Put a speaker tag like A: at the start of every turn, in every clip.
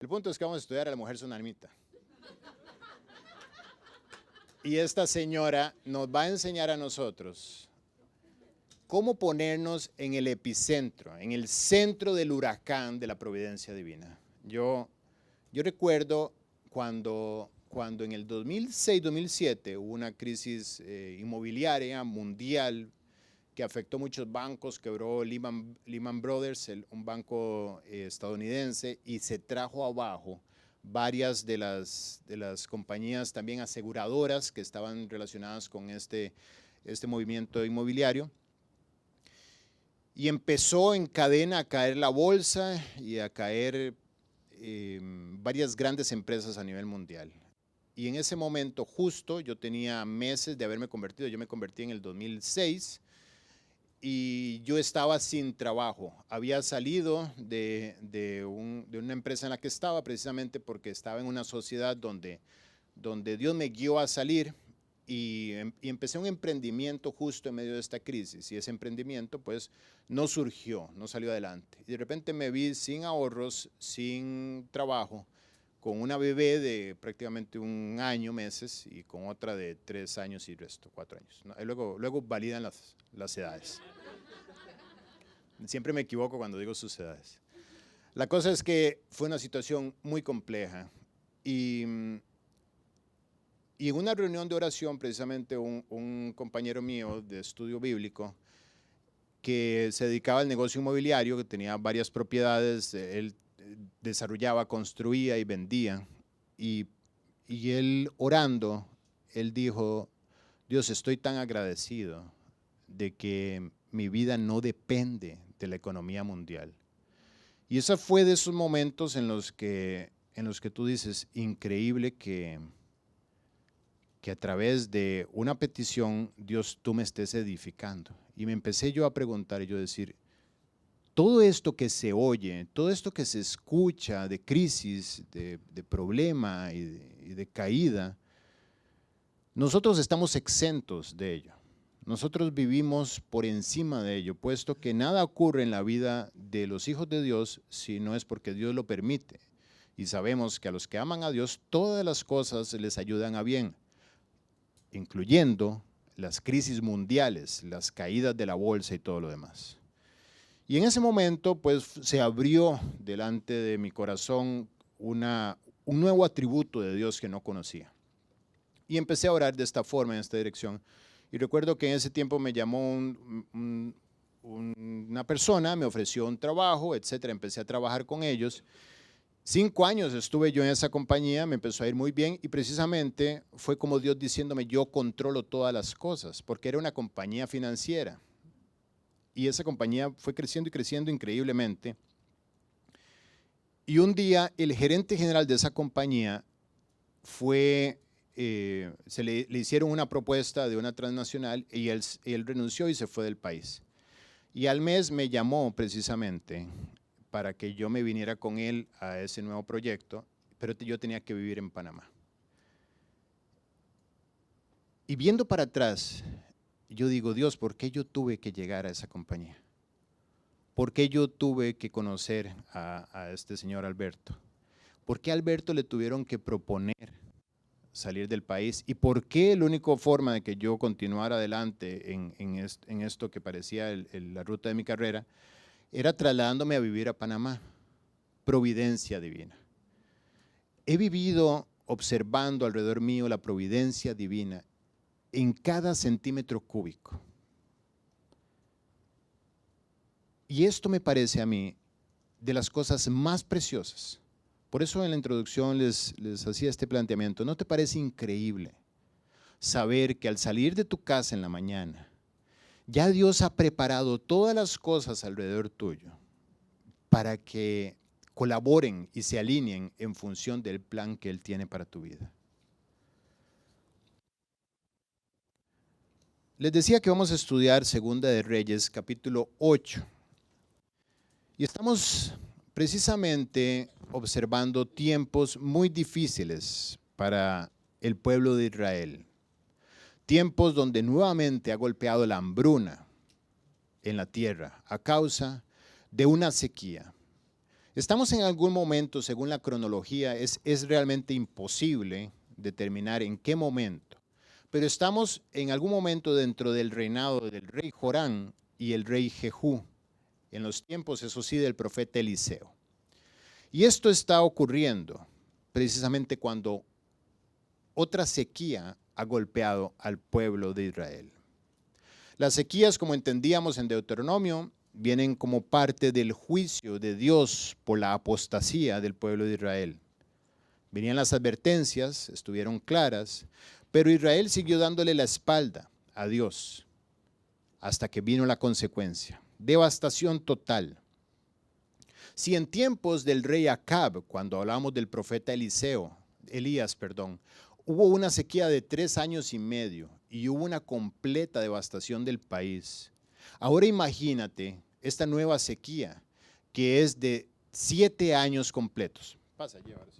A: El punto es que vamos a estudiar a la mujer tsunamita. Y esta señora nos va a enseñar a nosotros cómo ponernos en el epicentro, en el centro del huracán de la providencia divina. Yo recuerdo cuando en el 2006-2007 hubo una crisis inmobiliaria mundial que afectó muchos bancos, quebró Lehman Brothers, un banco estadounidense, y se trajo abajo varias de las compañías también aseguradoras que estaban relacionadas con este movimiento inmobiliario. Y empezó en cadena a caer la bolsa y a caer varias grandes empresas a nivel mundial. Y en ese momento justo yo tenía meses de haberme convertido, yo me convertí en el 2006 y yo estaba sin trabajo. Había salido de una empresa en la que estaba precisamente porque estaba en una sociedad donde Dios me guió a salir y empecé un emprendimiento justo en medio de esta crisis y ese emprendimiento pues no surgió, no salió adelante. Y de repente me vi sin ahorros, sin trabajo, con una bebé de prácticamente 1 año, meses, y con otra de 3 años y resto, 4 años. ¿No? Y luego validan las edades. Siempre me equivoco cuando digo sus edades. La cosa es que fue una situación muy compleja y en una reunión de oración, precisamente un compañero mío de estudio bíblico que se dedicaba al negocio inmobiliario, que tenía varias propiedades, él desarrollaba, construía y vendía, y él orando, él dijo: Dios, estoy tan agradecido de que mi vida no depende de la economía mundial. Y ese fue de esos momentos en los que tú dices, increíble que a través de una petición Dios tú me estés edificando. Y me empecé yo a preguntar y yo decir, todo esto que se oye, todo esto que se escucha de crisis, de problema y de caída, nosotros estamos exentos de ello. Nosotros vivimos por encima de ello, puesto que nada ocurre en la vida de los hijos de Dios si no es porque Dios lo permite. Y sabemos que a los que aman a Dios, todas las cosas les ayudan a bien, incluyendo las crisis mundiales, las caídas de la bolsa y todo lo demás. Y en ese momento, pues, se abrió delante de mi corazón un nuevo atributo de Dios que no conocía. Y empecé a orar de esta forma, en esta dirección. Y recuerdo que en ese tiempo me llamó una persona, me ofreció un trabajo, etcétera. Empecé a trabajar con ellos. 5 años estuve yo en esa compañía, me empezó a ir muy bien y precisamente fue como Dios diciéndome, yo controlo todas las cosas, porque era una compañía financiera. Y esa compañía fue creciendo y creciendo increíblemente. Y un día el gerente general de esa compañía le hicieron una propuesta de una transnacional y él renunció y se fue del país. Y al mes me llamó precisamente para que yo me viniera con él a ese nuevo proyecto, pero yo tenía que vivir en Panamá. Y viendo para atrás, yo digo, Dios, ¿por qué yo tuve que llegar a esa compañía? ¿Por qué yo tuve que conocer a este señor Alberto? ¿Por qué a Alberto le tuvieron que proponer salir del país? ¿Y por qué la única forma de que yo continuara adelante en esto que parecía la ruta de mi carrera era trasladándome a vivir a Panamá? Providencia divina. He vivido observando alrededor mío la providencia divina en cada centímetro cúbico. Y esto me parece a mí de las cosas más preciosas. Por eso en la introducción les hacía este planteamiento. ¿No te parece increíble saber que al salir de tu casa en la mañana, ya Dios ha preparado todas las cosas alrededor tuyo para que colaboren y se alineen en función del plan que Él tiene para tu vida? Les decía que vamos a estudiar Segunda de Reyes, capítulo 8. Y estamos precisamente observando tiempos muy difíciles para el pueblo de Israel. Tiempos donde nuevamente ha golpeado la hambruna en la tierra a causa de una sequía. Estamos en algún momento, según la cronología, es realmente imposible determinar en qué momento, pero estamos en algún momento dentro del reinado del rey Jorán y el rey Jehú, en los tiempos, eso sí, del profeta Eliseo. Y esto está ocurriendo precisamente cuando otra sequía ha golpeado al pueblo de Israel. Las sequías, como entendíamos en Deuteronomio, vienen como parte del juicio de Dios por la apostasía del pueblo de Israel. Venían las advertencias, estuvieron claras, pero Israel siguió dándole la espalda a Dios hasta que vino la consecuencia. Devastación total. Si en tiempos del rey Acab, cuando hablamos del profeta Elías, hubo una sequía de 3 años y medio y hubo una completa devastación del país. Ahora imagínate esta nueva sequía que es de 7 años completos. Pasa, llévalo.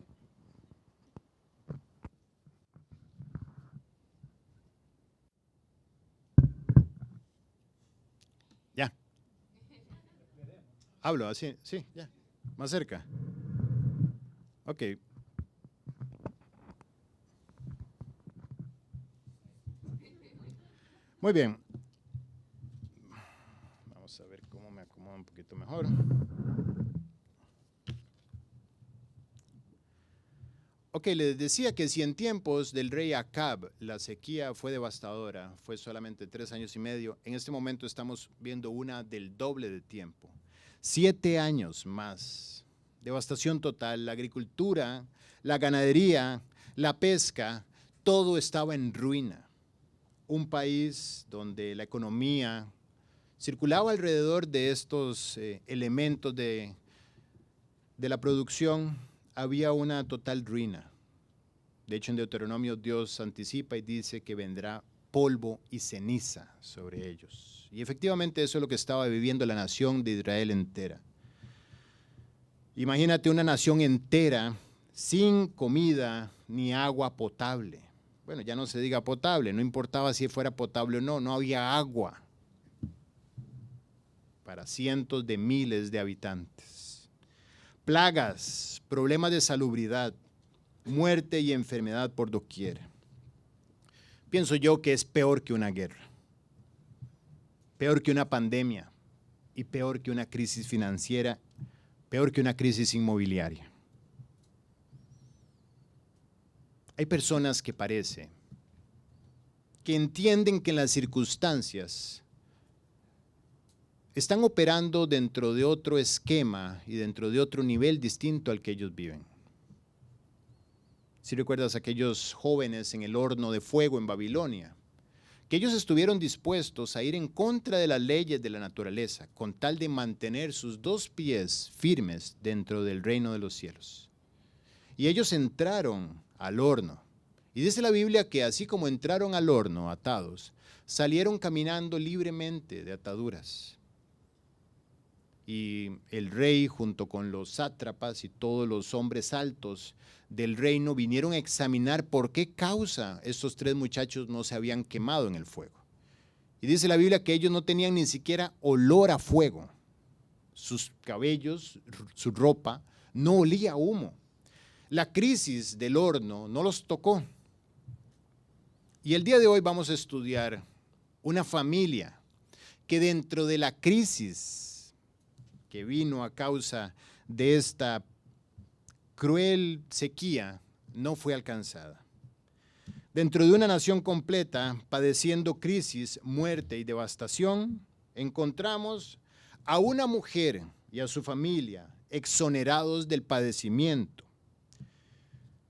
A: Ya. Hablo así, sí, ya. Más cerca. Ok. Muy bien. Vamos a ver cómo me acomodo un poquito mejor. Ok, les decía que si en tiempos del rey Acab la sequía fue devastadora, fue solamente 3 años y medio, en este momento estamos viendo una del doble de tiempo. 7 años más. Devastación total, la agricultura, la ganadería, la pesca, todo estaba en ruina. Un país donde la economía circulaba alrededor de estos elementos de la producción, había una total ruina. De hecho, en Deuteronomio Dios anticipa y dice que vendrá polvo y ceniza sobre ellos. Y efectivamente eso es lo que estaba viviendo la nación de Israel entera. Imagínate una nación entera sin comida ni agua potable. Bueno, ya no se diga potable, no importaba si fuera potable o no, no había agua para cientos de miles de habitantes. Plagas, problemas de salubridad, muerte y enfermedad por doquier. Pienso yo que es peor que una guerra, peor que una pandemia y peor que una crisis financiera, peor que una crisis inmobiliaria. Hay personas que parece que entienden que en las circunstancias están operando dentro de otro esquema y dentro de otro nivel distinto al que ellos viven. Si recuerdas aquellos jóvenes en el horno de fuego en Babilonia, que ellos estuvieron dispuestos a ir en contra de las leyes de la naturaleza con tal de mantener sus 2 pies firmes dentro del reino de los cielos. Y ellos entraron al horno. Y dice la Biblia que así como entraron al horno atados, salieron caminando libremente de ataduras. Y el rey junto con los sátrapas y todos los hombres altos del reino vinieron a examinar por qué causa estos 3 muchachos no se habían quemado en el fuego. Y dice la Biblia que ellos no tenían ni siquiera olor a fuego. Sus cabellos, su ropa, no olía a humo. La crisis del horno no los tocó. Y el día de hoy vamos a estudiar una familia que dentro de la crisis que vino a causa de esta cruel sequía, no fue alcanzada. Dentro de una nación completa, padeciendo crisis, muerte y devastación, encontramos a una mujer y a su familia exonerados del padecimiento.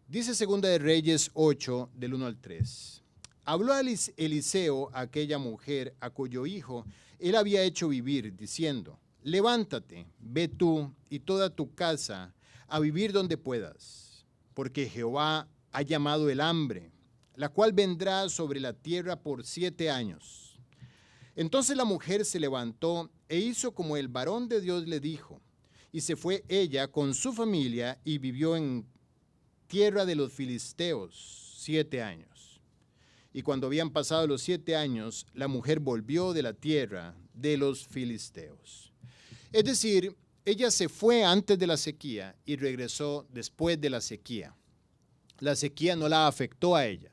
A: Dice 2 de Reyes 8, del 1 al 3. Habló Eliseo a aquella mujer a cuyo hijo él había hecho vivir, diciendo: levántate, ve tú y toda tu casa a vivir donde puedas, porque Jehová ha llamado el hambre, la cual vendrá sobre la tierra por 7 años. Entonces la mujer se levantó e hizo como el varón de Dios le dijo, y se fue ella con su familia y vivió en tierra de los filisteos 7 años. Y cuando habían pasado los 7 años, la mujer volvió de la tierra de los filisteos. Es decir, ella se fue antes de la sequía y regresó después de la sequía. La sequía no la afectó a ella.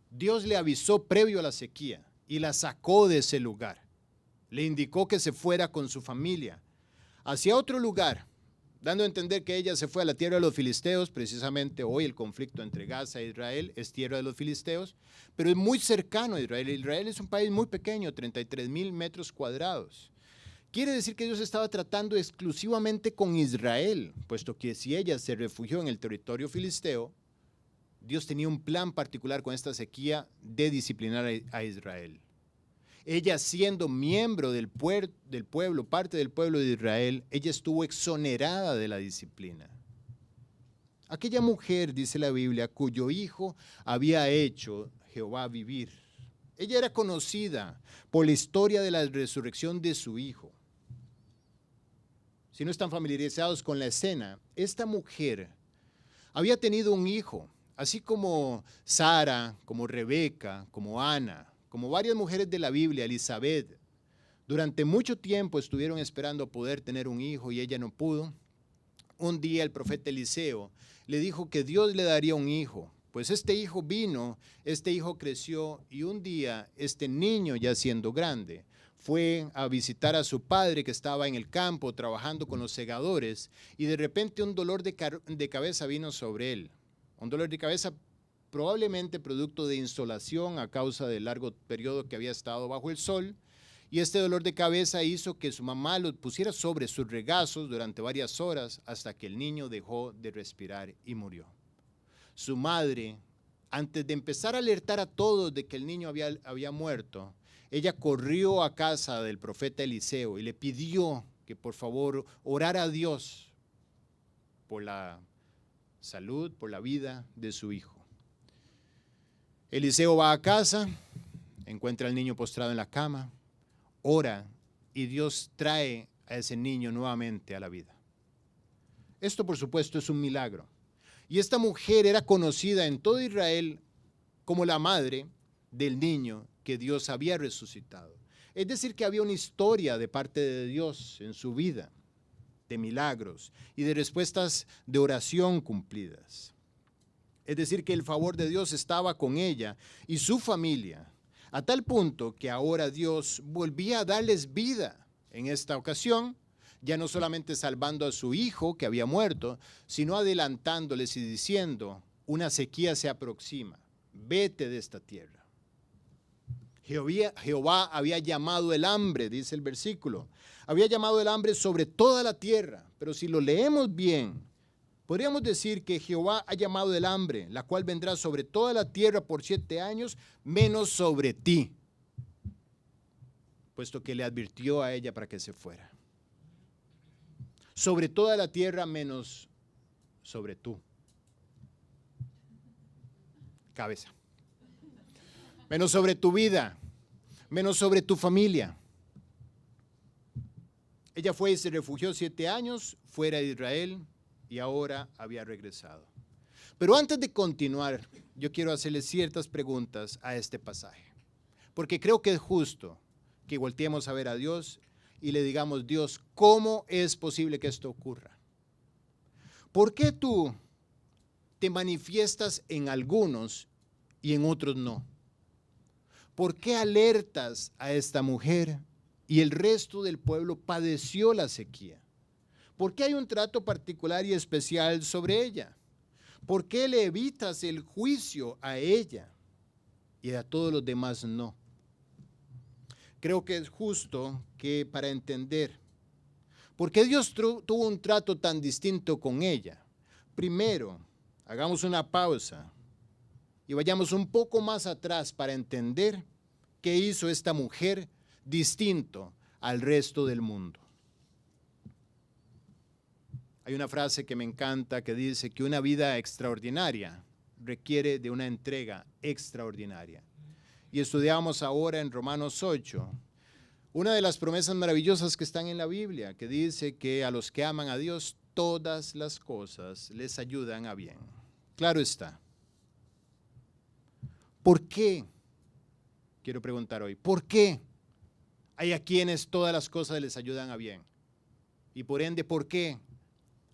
A: Dios le avisó previo a la sequía y la sacó de ese lugar. Le indicó que se fuera con su familia hacia otro lugar, dando a entender que ella se fue a la tierra de los filisteos. Precisamente hoy el conflicto entre Gaza e Israel es tierra de los filisteos, pero es muy cercano a Israel. Israel es un país muy pequeño, 33,000 metros cuadrados. Quiere decir que Dios estaba tratando exclusivamente con Israel, puesto que si ella se refugió en el territorio filisteo, Dios tenía un plan particular con esta sequía de disciplinar a Israel. Ella, siendo miembro del pueblo, parte del pueblo de Israel, ella estuvo exonerada de la disciplina. Aquella mujer, dice la Biblia, cuyo hijo había hecho Jehová vivir. Ella era conocida por la historia de la resurrección de su hijo. Si no están familiarizados con la escena, esta mujer había tenido un hijo, así como Sara, como Rebeca, como Ana, como varias mujeres de la Biblia, Elizabeth. Durante mucho tiempo estuvieron esperando poder tener un hijo y ella no pudo. Un día el profeta Eliseo le dijo que Dios le daría un hijo. Pues este hijo vino, este hijo creció y un día este niño, ya siendo grande, fue a visitar a su padre que estaba en el campo trabajando con los segadores y de repente un dolor de cabeza vino sobre él. Un dolor de cabeza probablemente producto de insolación a causa del largo periodo que había estado bajo el sol, y este dolor de cabeza hizo que su mamá lo pusiera sobre sus regazos durante varias horas hasta que el niño dejó de respirar y murió. Su madre, antes de empezar a alertar a todos de que el niño había muerto, ella corrió a casa del profeta Eliseo y le pidió que por favor orara a Dios por la salud, por la vida de su hijo. Eliseo va a casa, encuentra al niño postrado en la cama, ora y Dios trae a ese niño nuevamente a la vida. Esto, por supuesto, es un milagro. Y esta mujer era conocida en todo Israel como la madre del niño que Dios había resucitado. Es decir, que había una historia de parte de Dios en su vida, de milagros y de respuestas de oración cumplidas. Es decir, que el favor de Dios estaba con ella y su familia, a tal punto que ahora Dios volvía a darles vida en esta ocasión, ya no solamente salvando a su hijo que había muerto, sino adelantándoles y diciendo, una sequía se aproxima, vete de esta tierra. Jehová había llamado el hambre, dice el versículo, había llamado el hambre sobre toda la tierra, pero si lo leemos bien, podríamos decir que Jehová ha llamado el hambre, la cual vendrá sobre toda la tierra por 7 años, menos sobre ti, puesto que le advirtió a ella para que se fuera. Sobre toda la tierra menos sobre tú. Cabeza. Menos sobre tu vida, menos sobre tu familia. Ella fue y se refugió 7 años fuera de Israel y ahora había regresado. Pero antes de continuar, yo quiero hacerle ciertas preguntas a este pasaje, porque creo que es justo que volteemos a ver a Dios y le digamos, Dios, ¿cómo es posible que esto ocurra? ¿Por qué tú te manifiestas en algunos y en otros no? ¿Por qué alertas a esta mujer y el resto del pueblo padeció la sequía? ¿Por qué hay un trato particular y especial sobre ella? ¿Por qué le evitas el juicio a ella y a todos los demás no? Creo que es justo que para entender por qué Dios tuvo un trato tan distinto con ella, primero hagamos una pausa y vayamos un poco más atrás para entender qué hizo esta mujer distinto al resto del mundo. Hay una frase que me encanta que dice que una vida extraordinaria requiere de una entrega extraordinaria. Y estudiamos ahora en Romanos 8, una de las promesas maravillosas que están en la Biblia, que dice que a los que aman a Dios todas las cosas les ayudan a bien. Claro está. ¿Por qué? Quiero preguntar hoy, ¿por qué hay a quienes todas las cosas les ayudan a bien? Y por ende, ¿por qué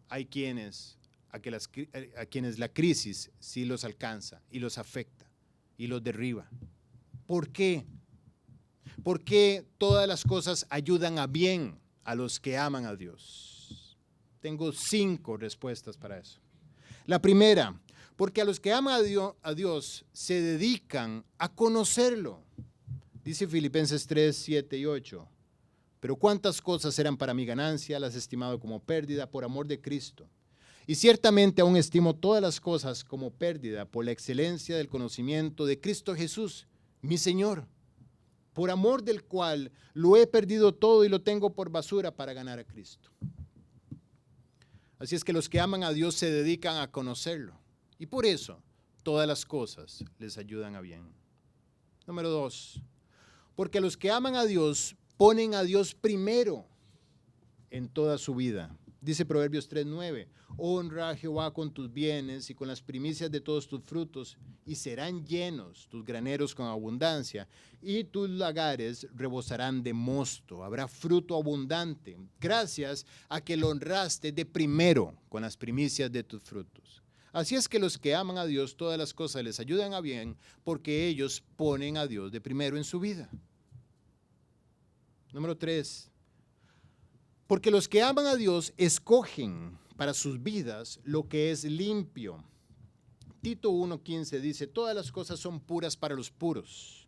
A: hay quienes a quienes la crisis sí los alcanza y los afecta y los derriba? ¿Por qué? ¿Por qué todas las cosas ayudan a bien a los que aman a Dios? Tengo 5 respuestas para eso. La primera, porque a los que aman a Dios se dedican a conocerlo. Dice Filipenses 3, 7 y 8. Pero cuántas cosas eran para mi ganancia, las he estimado como pérdida por amor de Cristo. Y ciertamente aún estimo todas las cosas como pérdida por la excelencia del conocimiento de Cristo Jesús, mi Señor, por amor del cual lo he perdido todo y lo tengo por basura para ganar a Cristo. Así es que los que aman a Dios se dedican a conocerlo. Y por eso todas las cosas les ayudan a bien. Número 2, porque los que aman a Dios ponen a Dios primero en toda su vida. Dice Proverbios 3:9, honra a Jehová con tus bienes y con las primicias de todos tus frutos, y serán llenos tus graneros con abundancia, y tus lagares rebosarán de mosto, habrá fruto abundante, gracias a que lo honraste de primero con las primicias de tus frutos. Así es que los que aman a Dios, todas las cosas les ayudan a bien, porque ellos ponen a Dios de primero en su vida. Número 3, porque los que aman a Dios escogen para sus vidas lo que es limpio. Tito 1:15 dice, todas las cosas son puras para los puros,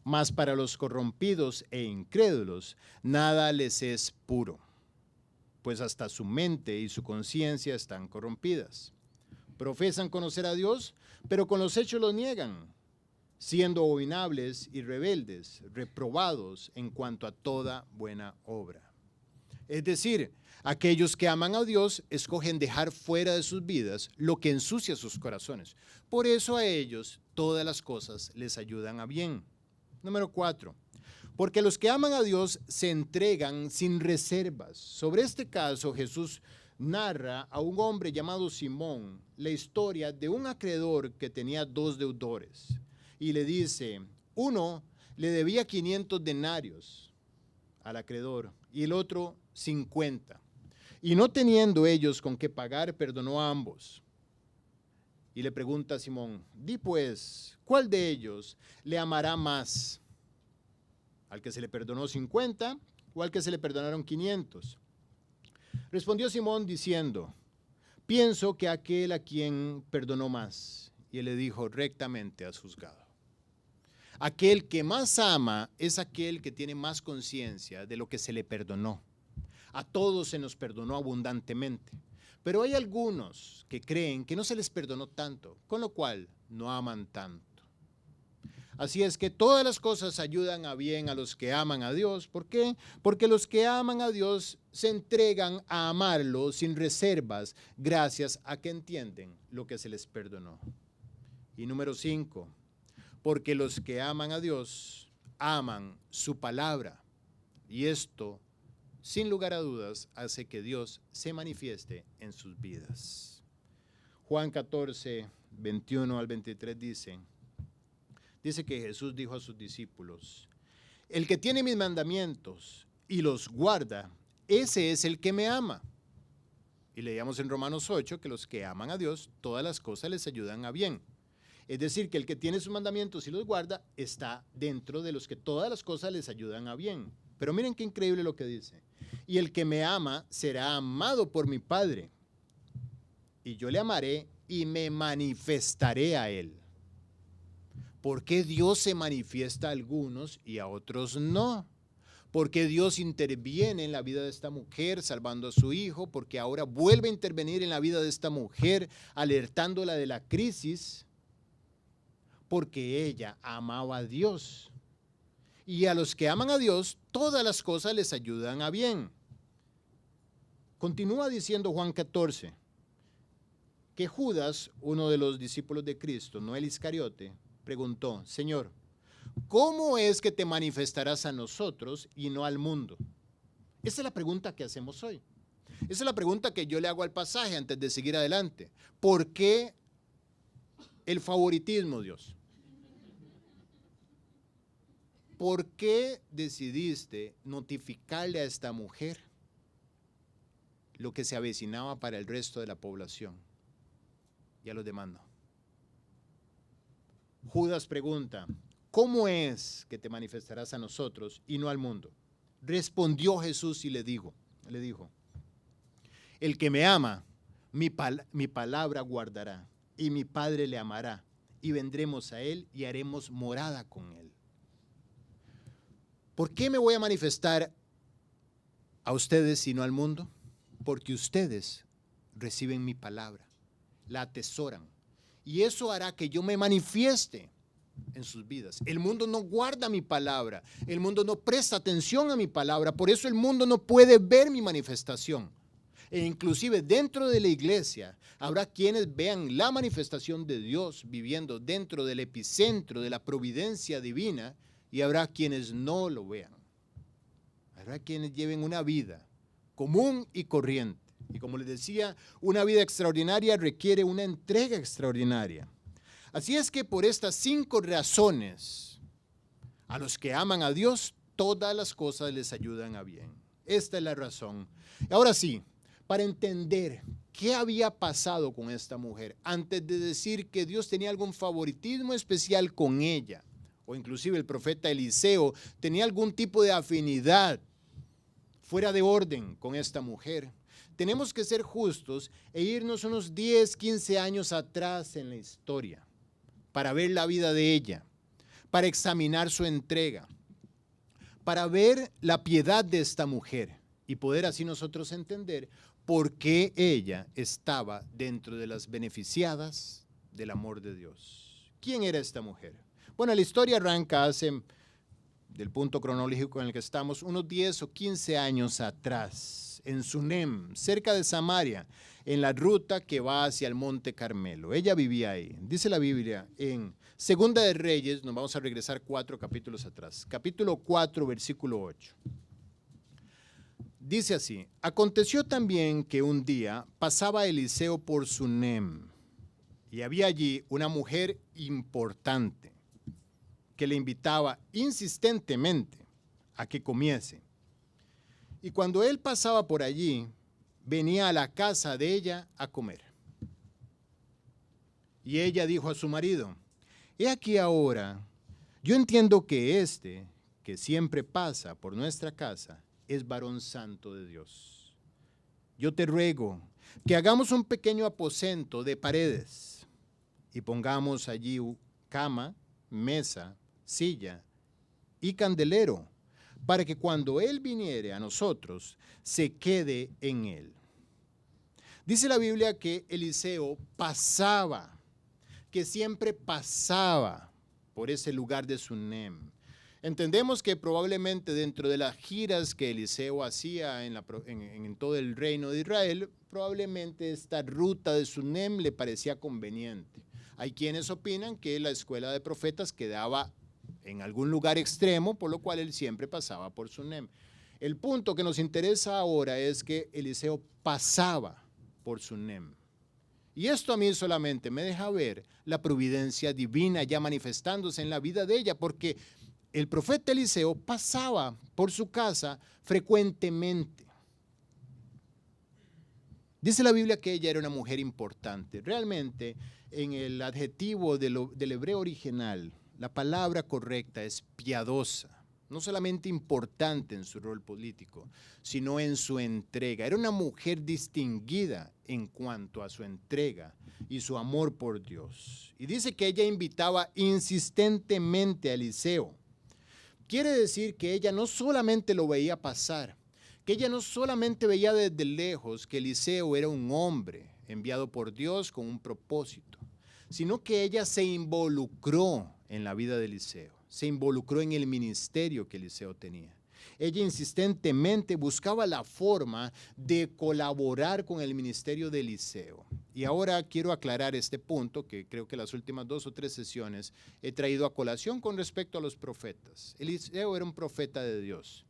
A: mas para los corrompidos e incrédulos nada les es puro, pues hasta su mente y su conciencia están corrompidas. Profesan conocer a Dios, pero con los hechos lo niegan, siendo abominables y rebeldes, reprobados en cuanto a toda buena obra. Es decir, aquellos que aman a Dios escogen dejar fuera de sus vidas lo que ensucia sus corazones. Por eso a ellos todas las cosas les ayudan a bien. Número 4, porque los que aman a Dios se entregan sin reservas. Sobre este caso Jesús narra a un hombre llamado Simón la historia de un acreedor que tenía 2 deudores. Y le dice, uno le debía 500 denarios al acreedor y el otro 50. Y no teniendo ellos con qué pagar, perdonó a ambos. Y le pregunta a Simón, di pues, ¿cuál de ellos le amará más? ¿Al que se le perdonó 50 o al que se le perdonaron 500? Respondió Simón diciendo, pienso que aquel a quien perdonó más. Y él le dijo, rectamente has juzgado. Aquel que más ama es aquel que tiene más conciencia de lo que se le perdonó. A todos se nos perdonó abundantemente, pero hay algunos que creen que no se les perdonó tanto, con lo cual no aman tanto. Así es que todas las cosas ayudan a bien a los que aman a Dios. ¿Por qué? Porque los que aman a Dios se entregan a amarlo sin reservas, gracias a que entienden lo que se les perdonó. Y número 5, porque los que aman a Dios aman su palabra. Y esto, sin lugar a dudas, hace que Dios se manifieste en sus vidas. Juan 14, 21 al 23 dice que Jesús dijo a sus discípulos, el que tiene mis mandamientos y los guarda, ese es el que me ama. Y leíamos en Romanos 8 que los que aman a Dios, todas las cosas les ayudan a bien. Es decir, que el que tiene sus mandamientos y los guarda está dentro de los que todas las cosas les ayudan a bien. Pero miren qué increíble lo que dice. Y el que me ama será amado por mi Padre. Y yo le amaré y me manifestaré a él. ¿Por qué Dios se manifiesta a algunos y a otros no? Porque Dios interviene en la vida de esta mujer salvando a su hijo, porque ahora vuelve a intervenir en la vida de esta mujer alertándola de la crisis, porque ella amaba a Dios. Y a los que aman a Dios, todas las cosas les ayudan a bien. Continúa diciendo Juan 14, que Judas, uno de los discípulos de Cristo, no el Iscariote, preguntó, Señor, ¿cómo es que te manifestarás a nosotros y no al mundo? Esa es la pregunta que hacemos hoy. Esa es la pregunta que yo le hago al pasaje antes de seguir adelante. ¿Por qué el favoritismo, Dios? ¿Por qué decidiste notificarle a esta mujer? lo que se avecinaba para el resto de la población. Ya los demás no. Judas pregunta, ¿cómo es que te manifestarás a nosotros y no al mundo? Respondió Jesús y le dijo, el que me ama, mi palabra guardará, y mi Padre le amará, y vendremos a él y haremos morada con él. ¿Por qué me voy a manifestar a ustedes y no al mundo? Porque ustedes reciben mi palabra, la atesoran, y eso hará que yo me manifieste en sus vidas. El mundo no guarda mi palabra, el mundo no presta atención a mi palabra, por eso el mundo no puede ver mi manifestación. E inclusive dentro de la iglesia habrá quienes vean la manifestación de Dios viviendo dentro del epicentro de la providencia divina, y habrá quienes no lo vean. Habrá quienes lleven una vida común y corriente. Y como les decía, una vida extraordinaria requiere una entrega extraordinaria. Así es que por estas 5 razones, a los que aman a Dios, todas las cosas les ayudan a bien. Esta es la razón. Ahora sí, para entender qué había pasado con esta mujer, antes de decir que Dios tenía algún favoritismo especial con ella, o inclusive el profeta Eliseo tenía algún tipo de afinidad fuera de orden con esta mujer, tenemos que ser justos e irnos unos 10, 15 años atrás en la historia para ver la vida de ella, para examinar su entrega, para ver la piedad de esta mujer y poder así nosotros entender por qué ella estaba dentro de las beneficiadas del amor de Dios. ¿Quién era esta mujer? Bueno, la historia arranca del punto cronológico en el que estamos, unos 10 o 15 años atrás, en Sunem, cerca de Samaria, en la ruta que va hacia el Monte Carmelo. Ella vivía ahí. Dice la Biblia en Segunda de Reyes, nos vamos a regresar 4 capítulos atrás, capítulo 4, versículo 8. Dice así, aconteció también que un día pasaba Eliseo por Sunem, y había allí una mujer importante que le invitaba insistentemente a que comiese. Y cuando él pasaba por allí, venía a la casa de ella a comer. Y ella dijo a su marido, he aquí ahora, yo entiendo que que siempre pasa por nuestra casa, es varón santo de Dios. Yo te ruego que hagamos un pequeño aposento de paredes y pongamos allí cama, mesa, silla y candelero, para que cuando él viniere a nosotros, se quede en él. Dice la Biblia que Eliseo pasaba, que siempre pasaba por ese lugar de Sunem. Entendemos que probablemente dentro de las giras que Eliseo hacía en todo el reino de Israel, probablemente esta ruta de Sunem le parecía conveniente. Hay quienes opinan que la escuela de profetas quedaba en algún lugar extremo, por lo cual él siempre pasaba por Sunem. El punto que nos interesa ahora es que Eliseo pasaba por Sunem. Y esto a mí solamente me deja ver la providencia divina ya manifestándose en la vida de ella, porque el profeta Eliseo pasaba por su casa frecuentemente. Dice la Biblia que ella era una mujer importante. Realmente, en el adjetivo del hebreo original, la palabra correcta es piadosa, no solamente importante en su rol político, sino en su entrega. Era una mujer distinguida en cuanto a su entrega y su amor por Dios. Y dice que ella invitaba insistentemente a Eliseo. Quiere decir que ella no solamente lo veía pasar, que ella no solamente veía desde lejos que Eliseo era un hombre enviado por Dios con un propósito, sino que ella se involucró en la vida de Eliseo, se involucró en el ministerio que Eliseo tenía. Ella insistentemente buscaba la forma de colaborar con el ministerio de Eliseo. Y ahora quiero aclarar este punto que creo que las últimas 2 o 3 sesiones he traído a colación con respecto a los profetas. Eliseo era un profeta de Dios.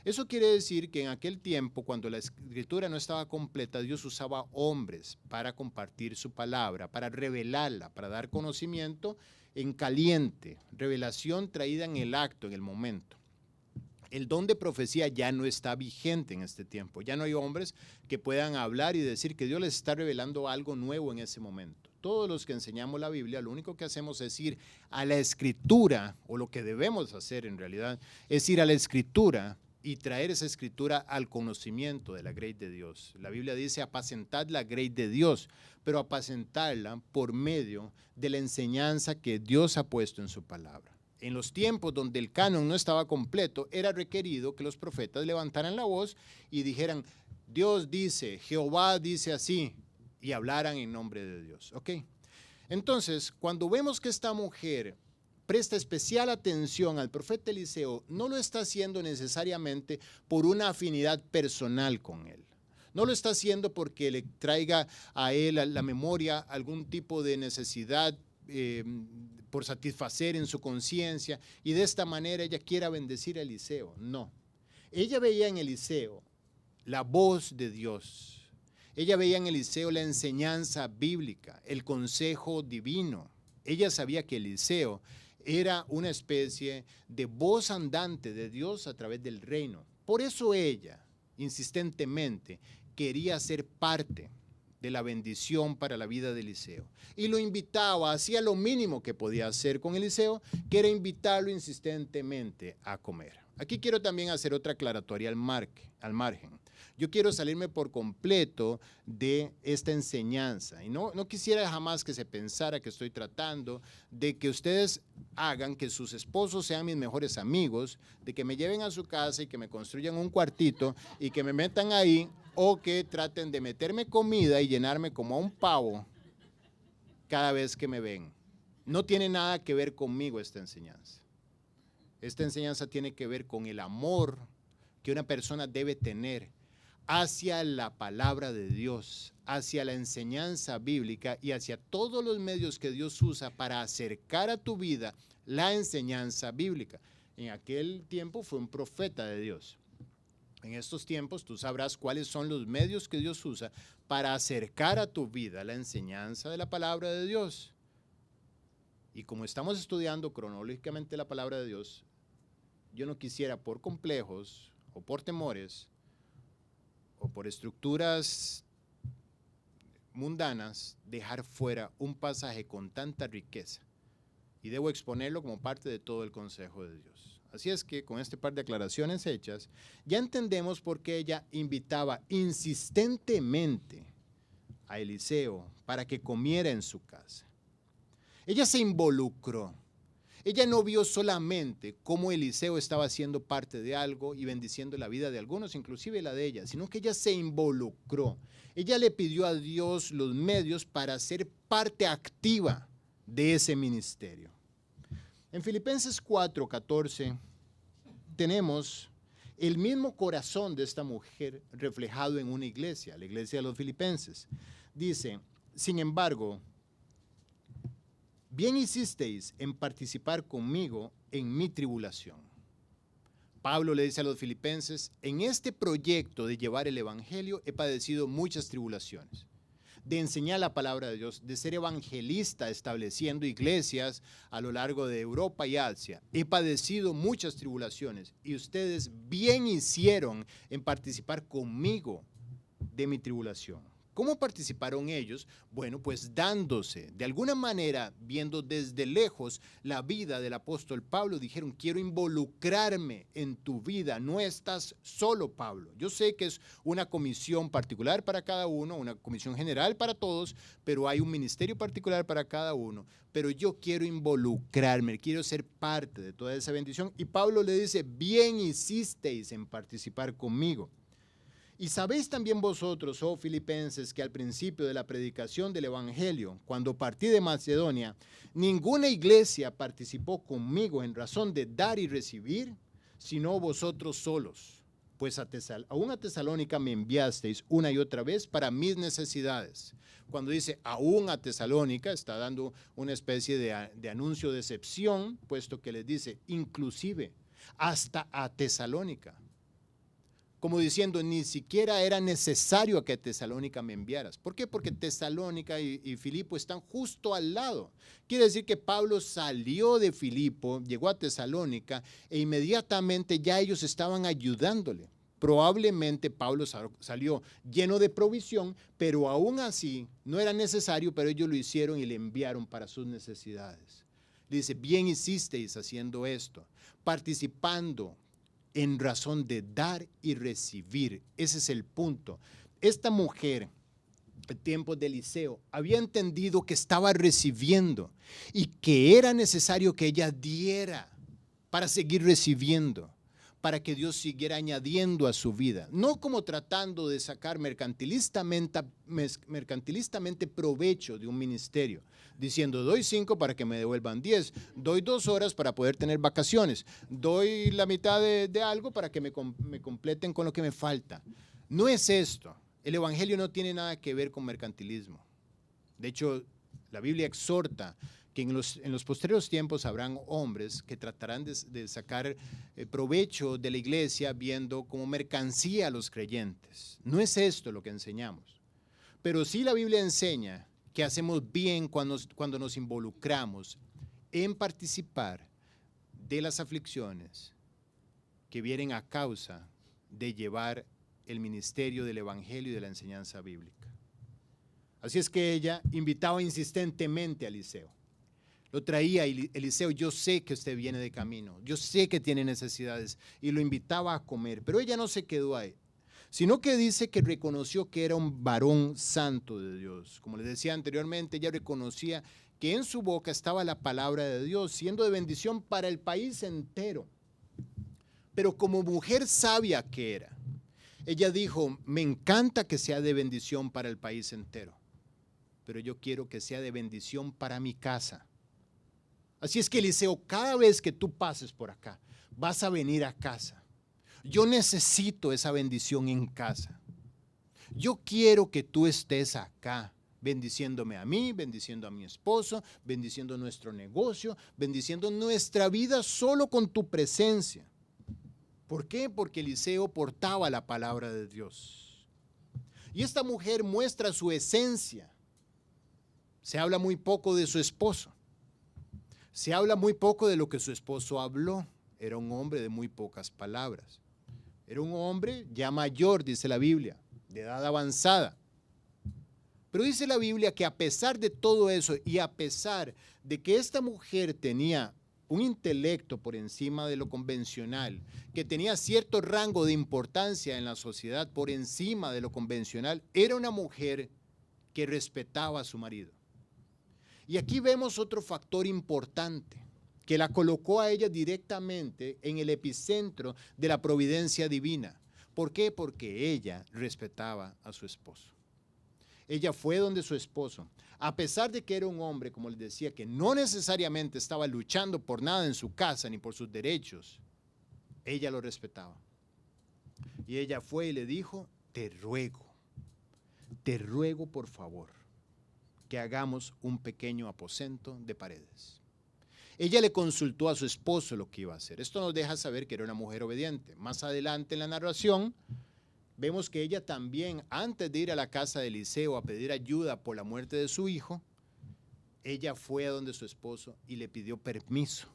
A: Eso quiere decir que en aquel tiempo, cuando la escritura no estaba completa, Dios usaba hombres para compartir su palabra, para revelarla, para dar conocimiento en caliente, revelación traída en el acto, en el momento. El don de profecía ya no está vigente en este tiempo. Ya no hay hombres que puedan hablar y decir que Dios les está revelando algo nuevo en ese momento. Todos los que enseñamos la Biblia, lo único que hacemos es ir a la Escritura, o lo que debemos hacer en realidad, es ir a la Escritura y traer esa Escritura al conocimiento de la grey de Dios. La Biblia dice apacentad la grey de Dios, pero apacentarla por medio de la enseñanza que Dios ha puesto en su palabra. En los tiempos donde el canon no estaba completo, era requerido que los profetas levantaran la voz y dijeran, Dios dice, Jehová dice así, y hablaran en nombre de Dios. ¿Ok? Entonces, cuando vemos que esta mujer presta especial atención al profeta Eliseo, no lo está haciendo necesariamente por una afinidad personal con él. No lo está haciendo porque le traiga a él a la memoria algún tipo de necesidad por satisfacer en su conciencia y de esta manera ella quiera bendecir a Eliseo. No. Ella veía en Eliseo la voz de Dios. Ella veía en Eliseo la enseñanza bíblica, el consejo divino. Ella sabía que Eliseo era una especie de voz andante de Dios a través del reino. Por eso ella, insistentemente, quería ser parte de la bendición para la vida de Eliseo. Y lo invitaba, hacía lo mínimo que podía hacer con Eliseo, que era invitarlo insistentemente a comer. Aquí quiero también hacer otra aclaratoria al margen. Yo quiero salirme por completo de esta enseñanza. Y no quisiera jamás que se pensara que estoy tratando de que ustedes hagan que sus esposos sean mis mejores amigos, de que me lleven a su casa y que me construyan un cuartito y que me metan ahí, o que traten de meterme comida y llenarme como a un pavo cada vez que me ven. No tiene nada que ver conmigo esta enseñanza. Esta enseñanza tiene que ver con el amor que una persona debe tener hacia la palabra de Dios, hacia la enseñanza bíblica y hacia todos los medios que Dios usa para acercar a tu vida la enseñanza bíblica. En aquel tiempo fue un profeta de Dios. En estos tiempos tú sabrás cuáles son los medios que Dios usa para acercar a tu vida la enseñanza de la palabra de Dios. Y como estamos estudiando cronológicamente la palabra de Dios, yo no quisiera por complejos o por temores o por estructuras mundanas dejar fuera un pasaje con tanta riqueza. Y debo exponerlo como parte de todo el consejo de Dios. Así es que con este par de aclaraciones hechas, ya entendemos por qué ella invitaba insistentemente a Eliseo para que comiera en su casa. Ella se involucró. Ella no vio solamente cómo Eliseo estaba siendo parte de algo y bendiciendo la vida de algunos, inclusive la de ella, sino que ella se involucró. Ella le pidió a Dios los medios para ser parte activa de ese ministerio. En Filipenses 4:14 tenemos el mismo corazón de esta mujer reflejado en una iglesia, la iglesia de los filipenses. Dice, sin embargo, bien hicisteis en participar conmigo en mi tribulación. Pablo le dice a los filipenses, en este proyecto de llevar el evangelio he padecido muchas tribulaciones. De enseñar la palabra de Dios, de ser evangelista estableciendo iglesias a lo largo de Europa y Asia. He padecido muchas tribulaciones y ustedes bien hicieron en participar conmigo de mi tribulación. ¿Cómo participaron ellos? Bueno, pues dándose, de alguna manera, viendo desde lejos la vida del apóstol Pablo, dijeron, quiero involucrarme en tu vida, no estás solo, Pablo. Yo sé que es una comisión particular para cada uno, una comisión general para todos, pero hay un ministerio particular para cada uno. Pero yo quiero involucrarme, quiero ser parte de toda esa bendición. Y Pablo le dice, bien hicisteis en participar conmigo. Y sabéis también vosotros, oh filipenses, que al principio de la predicación del evangelio, cuando partí de Macedonia, ninguna iglesia participó conmigo en razón de dar y recibir, sino vosotros solos. Pues aún a Tesalónica me enviasteis una y otra vez para mis necesidades. Cuando dice aún a Tesalónica, está dando una especie de anuncio de excepción, puesto que les dice inclusive hasta a Tesalónica. como diciendo, ni siquiera era necesario que a Tesalónica me enviaras. ¿Por qué? Porque Tesalónica y Filipo están justo al lado. Quiere decir que Pablo salió de Filipo, llegó a Tesalónica e inmediatamente ya ellos estaban ayudándole. Probablemente Pablo salió lleno de provisión, pero aún así no era necesario, pero ellos lo hicieron y le enviaron para sus necesidades. Dice, bien hicisteis haciendo esto, participando en razón de dar y recibir. Ese es el punto. Esta mujer, en tiempos de Eliseo, había entendido que estaba recibiendo y que era necesario que ella diera para seguir recibiendo, para que Dios siguiera añadiendo a su vida, no como tratando de sacar mercantilistamente provecho de un ministerio, diciendo doy 5 para que me devuelvan 10, doy 2 horas para poder tener vacaciones, doy la mitad de algo para que me completen con lo que me falta. No es esto. El evangelio no tiene nada que ver con mercantilismo. De hecho, la Biblia exhorta que en los posteriores tiempos habrán hombres que tratarán de sacar provecho de la iglesia viendo como mercancía a los creyentes. No es esto lo que enseñamos. Pero sí la Biblia enseña que hacemos bien cuando nos involucramos en participar de las aflicciones que vienen a causa de llevar el ministerio del evangelio y de la enseñanza bíblica. Así es que ella invitaba insistentemente a Eliseo. Lo traía y Eliseo, yo sé que usted viene de camino, yo sé que tiene necesidades, y lo invitaba a comer, pero ella no se quedó ahí, sino que dice que reconoció que era un varón santo de Dios. Como les decía anteriormente, ella reconocía que en su boca estaba la palabra de Dios, siendo de bendición para el país entero. Pero como mujer sabia que era, ella dijo, me encanta que sea de bendición para el país entero, pero yo quiero que sea de bendición para mi casa. Así es que Eliseo, cada vez que tú pases por acá, vas a venir a casa. Yo necesito esa bendición en casa. Yo quiero que tú estés acá, bendiciéndome a mí, bendiciendo a mi esposo, bendiciendo nuestro negocio, bendiciendo nuestra vida solo con tu presencia. ¿Por qué? Porque Eliseo portaba la palabra de Dios. Y esta mujer muestra su esencia. Se habla muy poco de su esposo. Se habla muy poco de lo que su esposo habló. Era un hombre de muy pocas palabras. Era un hombre ya mayor, dice la Biblia, de edad avanzada. Pero dice la Biblia que a pesar de todo eso y a pesar de que esta mujer tenía un intelecto por encima de lo convencional, que tenía cierto rango de importancia en la sociedad por encima de lo convencional, era una mujer que respetaba a su marido. Y aquí vemos otro factor importante que la colocó a ella directamente en el epicentro de la providencia divina. ¿Por qué? Porque ella respetaba a su esposo. Ella fue donde su esposo, a pesar de que era un hombre, como les decía, que no necesariamente estaba luchando por nada en su casa ni por sus derechos, ella lo respetaba. Y ella fue y le dijo, te ruego por favor, que hagamos un pequeño aposento de paredes. Ella le consultó a su esposo lo que iba a hacer. Esto nos deja saber que era una mujer obediente. Más adelante en la narración, vemos que ella también, antes de ir a la casa de Eliseo a pedir ayuda por la muerte de su hijo, ella fue a donde su esposo y le pidió permiso.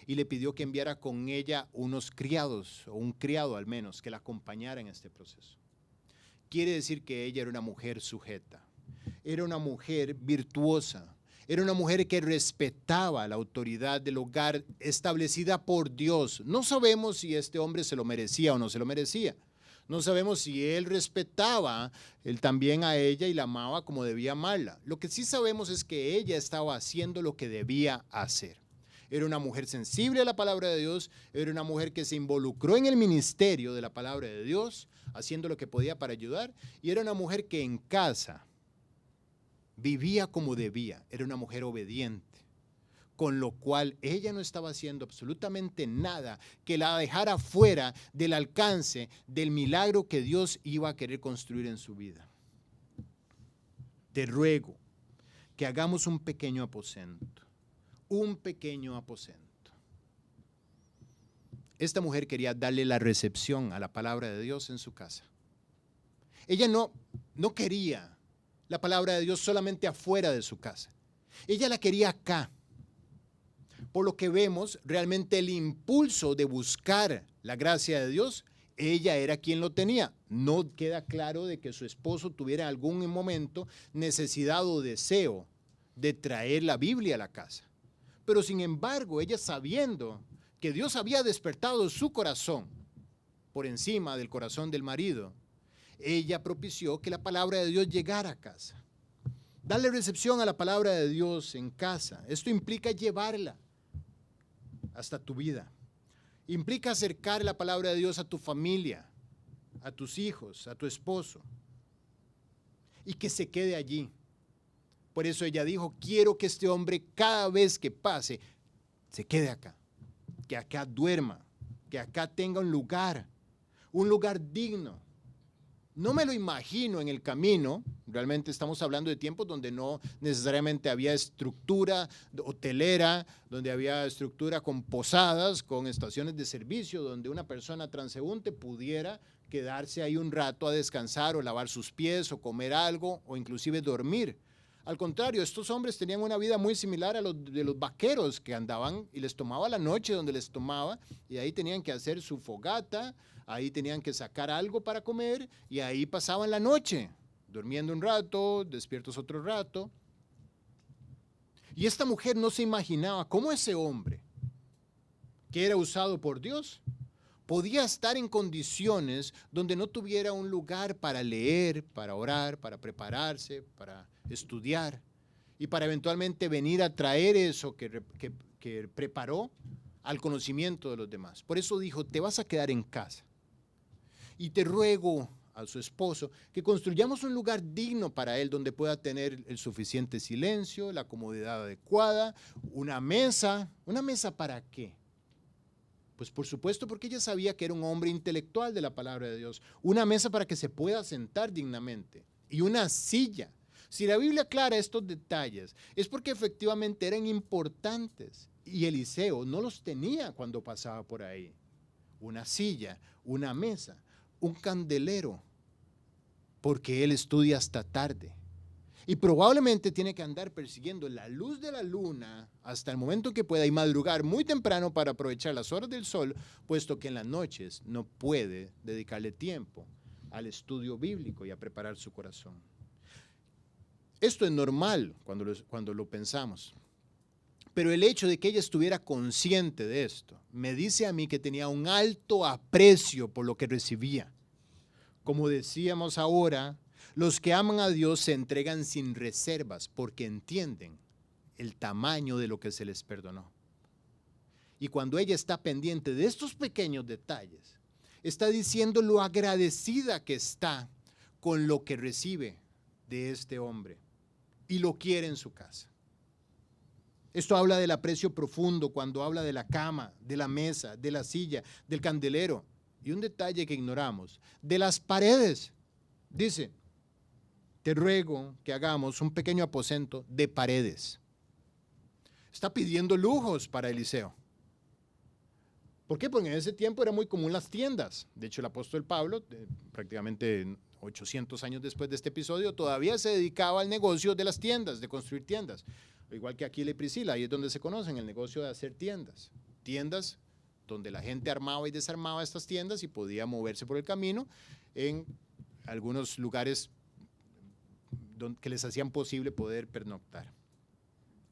A: Y le pidió que enviara con ella unos criados, o un criado al menos, que la acompañara en este proceso. Quiere decir que ella era una mujer sujeta. Era una mujer virtuosa, era una mujer que respetaba la autoridad del hogar establecida por Dios. No sabemos si este hombre se lo merecía o no se lo merecía. No sabemos si él respetaba él también a ella y la amaba como debía amarla. Lo que sí sabemos es que ella estaba haciendo lo que debía hacer. Era una mujer sensible a la palabra de Dios, era una mujer que se involucró en el ministerio de la palabra de Dios, haciendo lo que podía para ayudar, y era una mujer que en casa vivía como debía, era una mujer obediente, con lo cual ella no estaba haciendo absolutamente nada que la dejara fuera del alcance del milagro que Dios iba a querer construir en su vida. Te ruego que hagamos un pequeño aposento. esta mujer quería darle la recepción a la palabra de Dios en su casa. Ella no quería la palabra de Dios solamente afuera de su casa. Ella la quería acá. Por lo que vemos, realmente el impulso de buscar la gracia de Dios, ella era quien lo tenía. No queda claro de que su esposo tuviera en algún momento necesidad o deseo de traer la Biblia a la casa. Pero sin embargo, ella sabiendo que Dios había despertado su corazón por encima del corazón del marido, ella propició que la palabra de Dios llegara a casa. Darle recepción a la palabra de Dios en casa, esto implica llevarla hasta tu vida. Implica acercar la palabra de Dios a tu familia, a tus hijos, a tu esposo, y que se quede allí. Por eso ella dijo, quiero que este hombre cada vez que pase, se quede acá, que acá duerma, que acá tenga un lugar digno. No me lo imagino en el camino, realmente estamos hablando de tiempos donde no necesariamente había estructura hotelera, donde había estructura con posadas, con estaciones de servicio, donde una persona transeúnte pudiera quedarse ahí un rato a descansar o lavar sus pies o comer algo o inclusive dormir. Al contrario, estos hombres tenían una vida muy similar a los de los vaqueros que andaban y les tomaba la noche donde les tomaba y ahí tenían que hacer su fogata, ahí tenían que sacar algo para comer y ahí pasaban la noche, durmiendo un rato, despiertos otro rato. Y esta mujer no se imaginaba cómo ese hombre, que era usado por Dios, podía estar en condiciones donde no tuviera un lugar para leer, para orar, para prepararse, para estudiar y para eventualmente venir a traer eso que preparó al conocimiento de los demás. Por eso dijo, te vas a quedar en casa. Y te ruego a su esposo que construyamos un lugar digno para él donde pueda tener el suficiente silencio, la comodidad adecuada, una mesa. ¿Una mesa para qué? Pues por supuesto porque ella sabía que era un hombre intelectual de la palabra de Dios. Una mesa para que se pueda sentar dignamente y una silla. Si la Biblia aclara estos detalles es porque efectivamente eran importantes y Eliseo no los tenía cuando pasaba por ahí. Una silla, una mesa, un candelero, porque él estudia hasta tarde. Y probablemente tiene que andar persiguiendo la luz de la luna hasta el momento que pueda y madrugar muy temprano para aprovechar las horas del sol, puesto que en las noches no puede dedicarle tiempo al estudio bíblico y a preparar su corazón. Esto es normal cuando lo pensamos. Pero el hecho de que ella estuviera consciente de esto me dice a mí que tenía un alto aprecio por lo que recibía. Como decíamos ahora, los que aman a Dios se entregan sin reservas porque entienden el tamaño de lo que se les perdonó. Y cuando ella está pendiente de estos pequeños detalles, está diciendo lo agradecida que está con lo que recibe de este hombre y lo quiere en su casa. Esto habla del aprecio profundo cuando habla de la cama, de la mesa, de la silla, del candelero. Y un detalle que ignoramos, de las paredes. Dice, te ruego que hagamos un pequeño aposento de paredes. Está pidiendo lujos para Eliseo. ¿Por qué? Porque en ese tiempo era muy común las tiendas. De hecho, el apóstol Pablo, prácticamente 800 años después de este episodio, todavía se dedicaba al negocio de las tiendas, de construir tiendas. Igual que Aquila y Priscila, ahí es donde se conocen, el negocio de hacer tiendas. Tiendas donde la gente armaba y desarmaba estas tiendas y podía moverse por el camino en algunos lugares que les hacían posible poder pernoctar.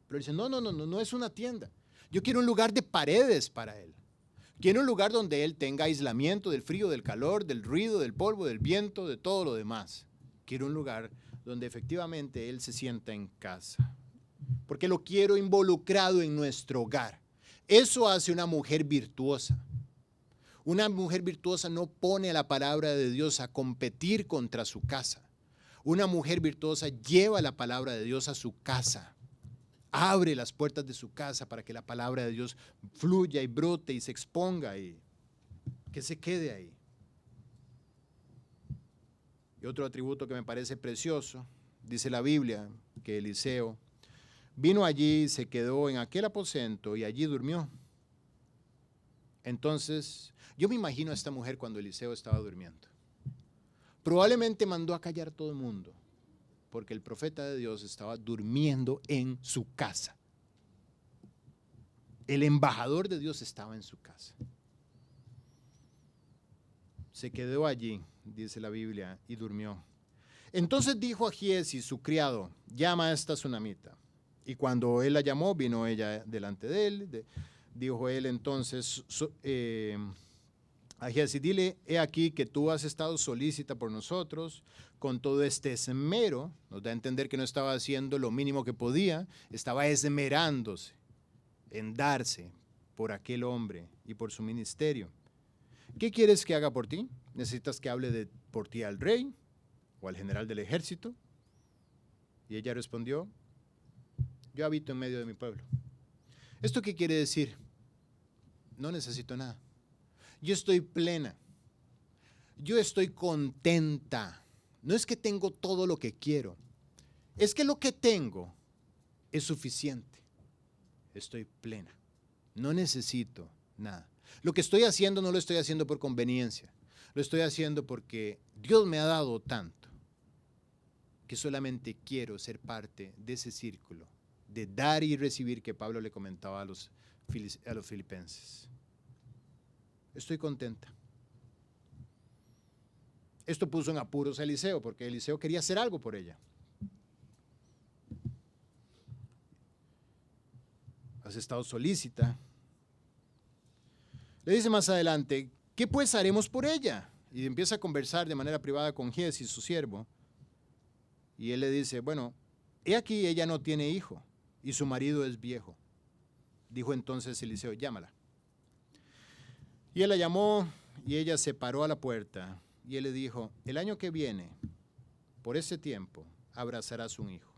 A: Pero dicen, no es una tienda. Yo quiero un lugar de paredes para él. Quiero un lugar donde él tenga aislamiento del frío, del calor, del ruido, del polvo, del viento, de todo lo demás. Quiero un lugar donde efectivamente él se sienta en casa. Porque lo quiero involucrado en nuestro hogar. Eso hace una mujer virtuosa. Una mujer virtuosa no pone a la palabra de Dios a competir contra su casa. Una mujer virtuosa lleva la palabra de Dios a su casa. Abre las puertas de su casa para que la palabra de Dios fluya y brote y se exponga y que se quede ahí. Y otro atributo que me parece precioso, dice la Biblia, que Eliseo vino allí, se quedó en aquel aposento y allí durmió. Entonces, yo me imagino a esta mujer cuando Eliseo estaba durmiendo. Probablemente mandó a callar a todo el mundo, porque el profeta de Dios estaba durmiendo en su casa. El embajador de Dios estaba en su casa. Se quedó allí, dice la Biblia, y durmió. Entonces dijo a Giezi, su criado, llama a esta tsunamita. Y cuando él la llamó, vino ella delante de él. Dijo él entonces a Giezi, dile, he aquí que tú has estado solícita por nosotros, con todo este esmero. Nos da a entender que no estaba haciendo lo mínimo que podía, estaba esmerándose en darse por aquel hombre y por su ministerio. ¿Qué quieres que haga por ti? ¿Necesitas que hable por ti al rey o al general del ejército? Y ella respondió, yo habito en medio de mi pueblo. ¿Esto qué quiere decir? No necesito nada. Yo estoy plena. Yo estoy contenta. No es que tengo todo lo que quiero. Es que lo que tengo es suficiente. Estoy plena. No necesito nada. Lo que estoy haciendo no lo estoy haciendo por conveniencia. Lo estoy haciendo porque Dios me ha dado tanto que solamente quiero ser parte de ese círculo de dar y recibir que Pablo le comentaba a los filipenses. Estoy contenta. Esto puso en apuros a Eliseo, porque Eliseo quería hacer algo por ella. Has estado solícita. Le dice más adelante, ¿qué pues haremos por ella? Y empieza a conversar de manera privada con Giezi, su siervo. Y él le dice, bueno, he aquí ella no tiene hijo y su marido es viejo. Dijo entonces Eliseo, llámala. Y él la llamó y ella se paró a la puerta. Y él le dijo, el año que viene, por ese tiempo, abrazarás un hijo.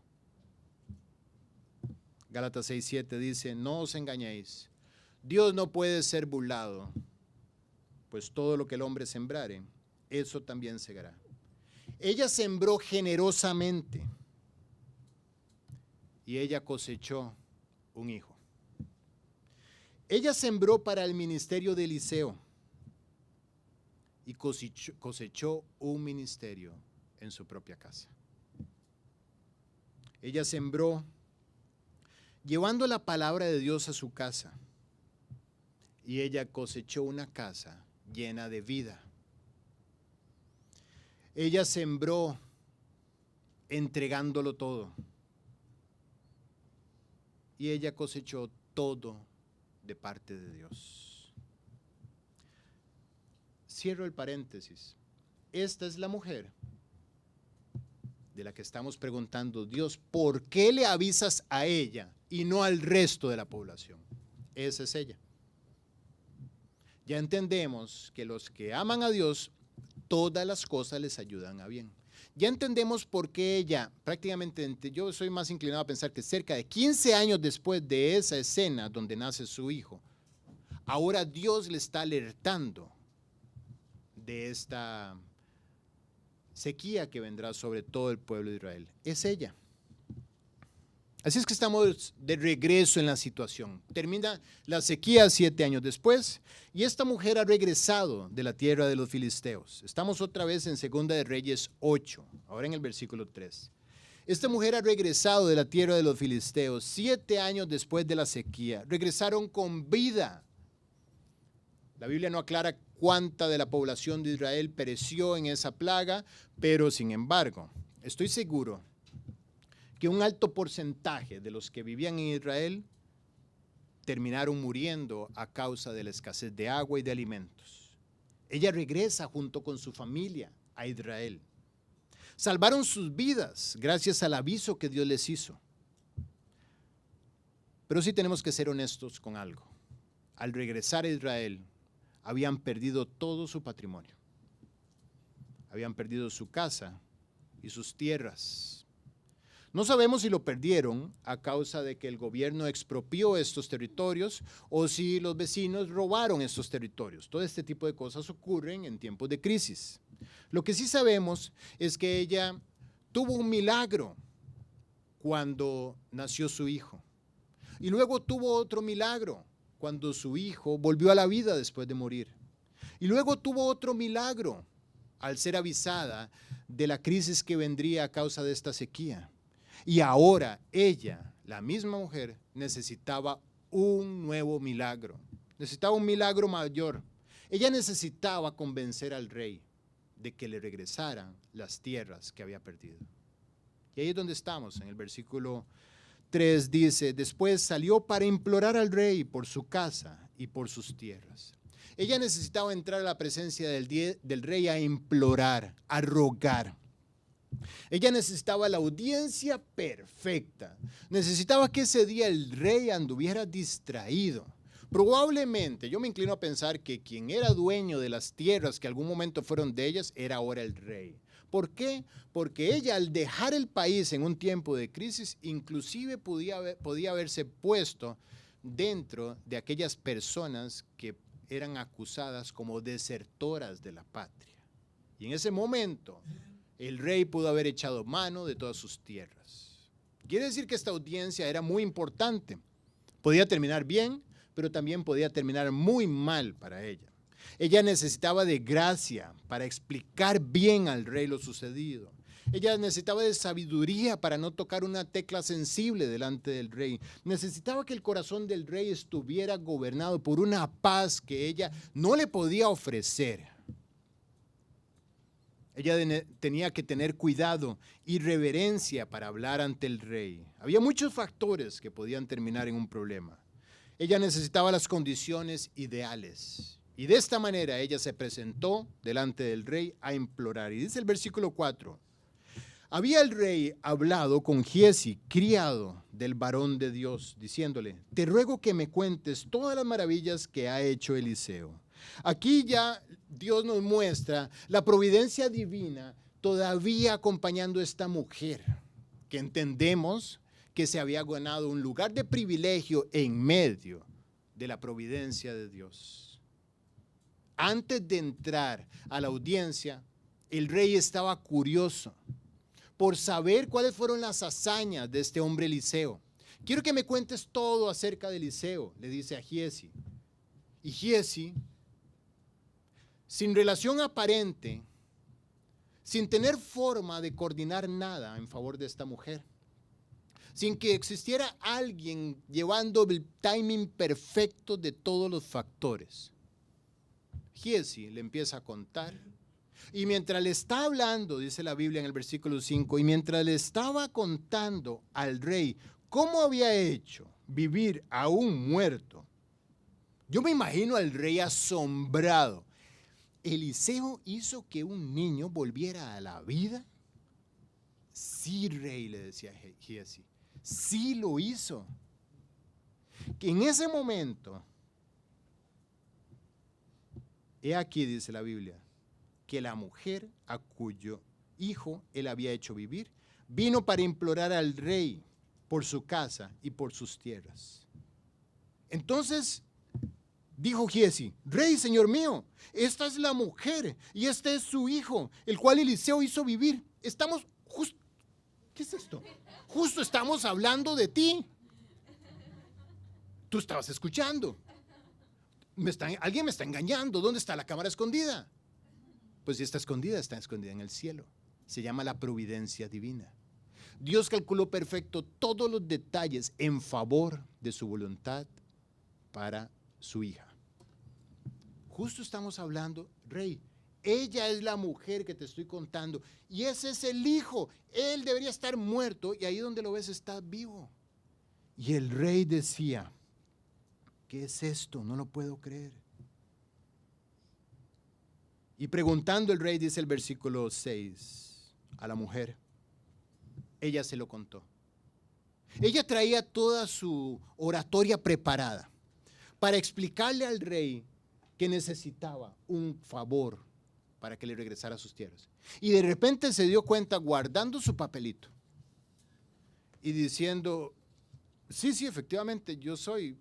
A: Gálatas 6:7 dice, no os engañéis, Dios no puede ser burlado, pues todo lo que el hombre sembrare, eso también segará. Ella sembró generosamente y ella cosechó un hijo. Ella sembró para el ministerio de Eliseo y cosechó un ministerio en su propia casa. Ella sembró llevando la palabra de Dios a su casa y ella cosechó una casa llena de vida. Ella sembró entregándolo todo y ella cosechó todo de parte de Dios. Cierro el paréntesis. Esta es la mujer de la que estamos preguntando, Dios, ¿por qué le avisas a ella y no al resto de la población? Esa es ella. Ya entendemos que los que aman a Dios, todas las cosas les ayudan a bien. Ya entendemos por qué ella, prácticamente, yo soy más inclinado a pensar que cerca de 15 años después de esa escena donde nace su hijo, ahora Dios le está alertando de esta sequía que vendrá sobre todo el pueblo de Israel. Es ella. Así es que estamos de regreso en la situación. Termina la sequía 7 años después y esta mujer ha regresado de la tierra de los filisteos. Estamos otra vez en 2 de Reyes 8, ahora en el versículo 3. Esta mujer ha regresado de la tierra de los filisteos 7 años después de la sequía. Regresaron con vida. La Biblia no aclara cuánta de la población de Israel pereció en esa plaga, pero sin embargo, estoy seguro que un alto porcentaje de los que vivían en Israel terminaron muriendo a causa de la escasez de agua y de alimentos. Ella regresa junto con su familia a Israel. Salvaron sus vidas gracias al aviso que Dios les hizo. Pero sí tenemos que ser honestos con algo. Al regresar a Israel, habían perdido todo su patrimonio. Habían perdido su casa y sus tierras. No sabemos si lo perdieron a causa de que el gobierno expropió estos territorios o si los vecinos robaron estos territorios. Todo este tipo de cosas ocurren en tiempos de crisis. Lo que sí sabemos es que ella tuvo un milagro cuando nació su hijo. Y luego tuvo otro milagro cuando su hijo volvió a la vida después de morir. Y luego tuvo otro milagro al ser avisada de la crisis que vendría a causa de esta sequía. Y ahora ella, la misma mujer, necesitaba un nuevo milagro. Necesitaba un milagro mayor. Ella necesitaba convencer al rey de que le regresaran las tierras que había perdido. Y ahí es donde estamos, en el versículo 3 dice, después salió para implorar al rey por su casa y por sus tierras. Ella necesitaba entrar a la presencia del rey a implorar, a rogar. Ella necesitaba la audiencia perfecta. Necesitaba que ese día el rey anduviera distraído. Probablemente, yo me inclino a pensar que quien era dueño de las tierras que algún momento fueron de ellas era ahora el rey. ¿Por qué? Porque ella al dejar el país en un tiempo de crisis, inclusive podía haberse puesto dentro de aquellas personas que eran acusadas como desertoras de la patria. Y en ese momento, el rey pudo haber echado mano de todas sus tierras. Quiere decir que esta audiencia era muy importante. Podía terminar bien, pero también podía terminar muy mal para ella. Ella necesitaba de gracia para explicar bien al rey lo sucedido. Ella necesitaba de sabiduría para no tocar una tecla sensible delante del rey. Necesitaba que el corazón del rey estuviera gobernado por una paz que ella no le podía ofrecer. Ella tenía que tener cuidado y reverencia para hablar ante el rey. Había muchos factores que podían terminar en un problema. Ella necesitaba las condiciones ideales. Y de esta manera ella se presentó delante del rey a implorar. Y dice el versículo 4, había el rey hablado con Giezi, criado del varón de Dios, diciéndole, te ruego que me cuentes todas las maravillas que ha hecho Eliseo. Aquí ya Dios nos muestra la providencia divina todavía acompañando a esta mujer, que entendemos que se había ganado un lugar de privilegio en medio de la providencia de Dios. Antes de entrar a la audiencia, el rey estaba curioso por saber cuáles fueron las hazañas de este hombre Eliseo. Quiero que me cuentes todo acerca de Eliseo, le dice a Giezi. Y Giezi, sin relación aparente, sin tener forma de coordinar nada en favor de esta mujer, sin que existiera alguien llevando el timing perfecto de todos los factores, Giezi le empieza a contar. Y mientras le está hablando, dice la Biblia en el versículo 5, y mientras le estaba contando al rey cómo había hecho vivir a un muerto, yo me imagino al rey asombrado. ¿Eliseo hizo que un niño volviera a la vida? Sí, rey, le decía Giezi, sí lo hizo. Que en ese momento, he aquí, dice la Biblia, que la mujer a cuyo hijo él había hecho vivir, vino para implorar al rey por su casa y por sus tierras. Entonces dijo Giezi, rey, señor mío, esta es la mujer y este es su hijo, el cual Eliseo hizo vivir. Estamos justo, ¿qué es esto? Justo estamos hablando de ti. Tú estabas escuchando. Alguien me está engañando. ¿Dónde está la cámara escondida? Pues si está escondida en el cielo. Se llama la providencia divina. Dios calculó perfecto todos los detalles en favor de su voluntad para su hija. Justo estamos hablando, rey, ella es la mujer que te estoy contando y ese es el hijo. Él debería estar muerto y ahí donde lo ves está vivo. Y el rey decía, ¿qué es esto? No lo puedo creer. Y preguntando el rey, dice el versículo 6, a la mujer, ella se lo contó. Ella traía toda su oratoria preparada para explicarle al rey que necesitaba un favor para que le regresara a sus tierras. Y de repente se dio cuenta guardando su papelito y diciendo, sí, efectivamente, yo soy.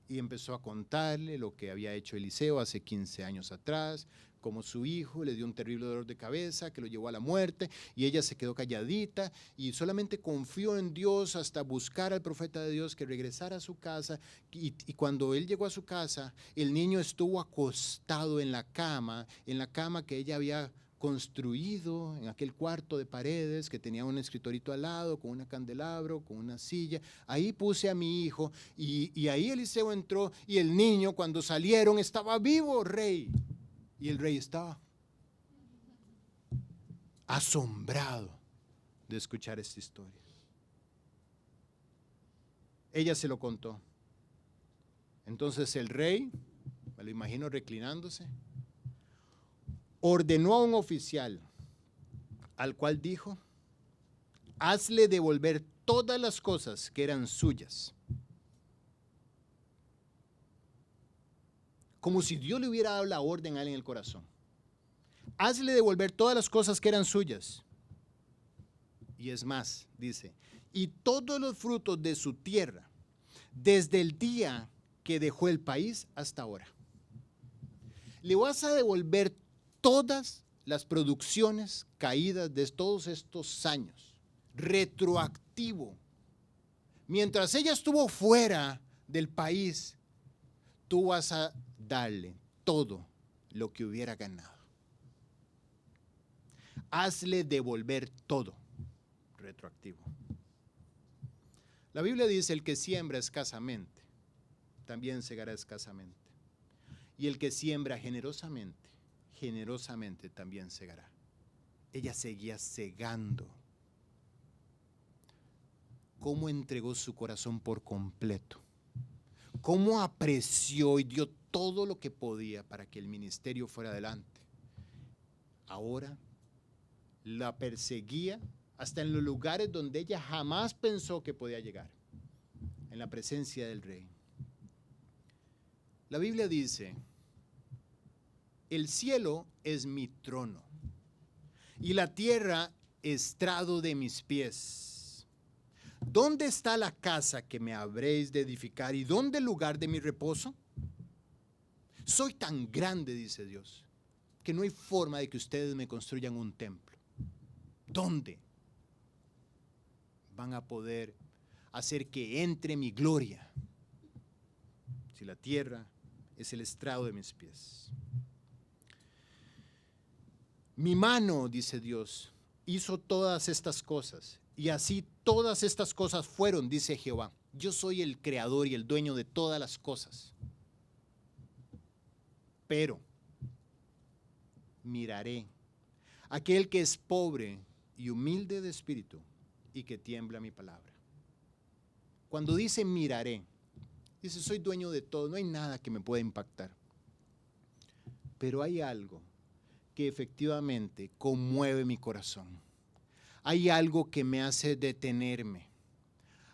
A: Y empezó a contarle lo que había hecho Eliseo hace 15 años atrás, como su hijo, le dio un terrible dolor de cabeza que lo llevó a la muerte y ella se quedó calladita y solamente confió en Dios hasta buscar al profeta de Dios que regresara a su casa y cuando él llegó a su casa, el niño estuvo acostado en la cama que ella había construido en aquel cuarto de paredes que tenía un escritorito al lado, con un candelabro, con una silla. Ahí puse a mi hijo y ahí Eliseo entró y el niño cuando salieron estaba vivo, rey. Y el rey estaba asombrado de escuchar esta historia. Ella se lo contó. Entonces el rey, me lo imagino reclinándose, ordenó a un oficial al cual dijo: hazle devolver todas las cosas que eran suyas. Como si Dios le hubiera dado la orden a él en el corazón. Hazle devolver todas las cosas que eran suyas. Y es más, dice, y todos los frutos de su tierra, desde el día que dejó el país hasta ahora. Le vas a devolver todas las producciones caídas de todos estos años, retroactivo. Mientras ella estuvo fuera del país, tú vas a darle todo lo que hubiera ganado. Hazle devolver todo, retroactivo. La Biblia dice: el que siembra escasamente, también segará escasamente. Y el que siembra generosamente, generosamente también segará. Ella seguía segando. ¿Cómo entregó su corazón por completo? ¿Cómo apreció y dio todo lo que podía para que el ministerio fuera adelante? Ahora la perseguía hasta en los lugares donde ella jamás pensó que podía llegar, en la presencia del rey. La Biblia dice: el cielo es mi trono y la tierra estrado de mis pies. ¿Dónde está la casa que me habréis de edificar y dónde el lugar de mi reposo? Soy tan grande, dice Dios, que no hay forma de que ustedes me construyan un templo. ¿Dónde van a poder hacer que entre mi gloria si la tierra es el estrado de mis pies? Mi mano, dice Dios, hizo todas estas cosas, y así todas estas cosas fueron, dice Jehová. Yo soy el creador y el dueño de todas las cosas. Pero miraré a aquel que es pobre y humilde de espíritu y que tiembla mi palabra. Cuando dice miraré, dice soy dueño de todo, no hay nada que me pueda impactar. Pero hay algo que efectivamente conmueve mi corazón. Hay algo que me hace detenerme.